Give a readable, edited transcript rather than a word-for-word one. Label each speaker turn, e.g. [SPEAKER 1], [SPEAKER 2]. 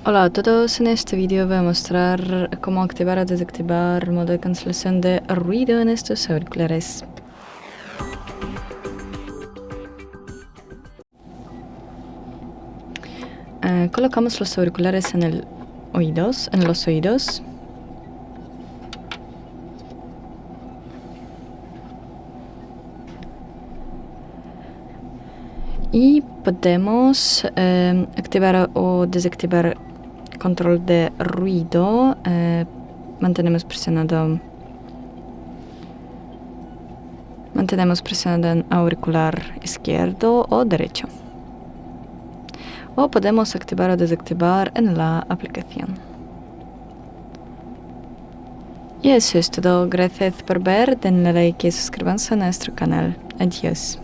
[SPEAKER 1] Hola a todos, en este vídeo voy a mostrar cómo activar o desactivar el modo de cancelación de ruido en estos auriculares. Colocamos los auriculares en los oídos. Y podemos activar o desactivar control de ruido. Mantenemos presionado en auricular izquierdo o derecho. O podemos activar o desactivar en la aplicación. Y eso es todo. Gracias por ver. Denle like y suscríbanse a nuestro canal. Adiós.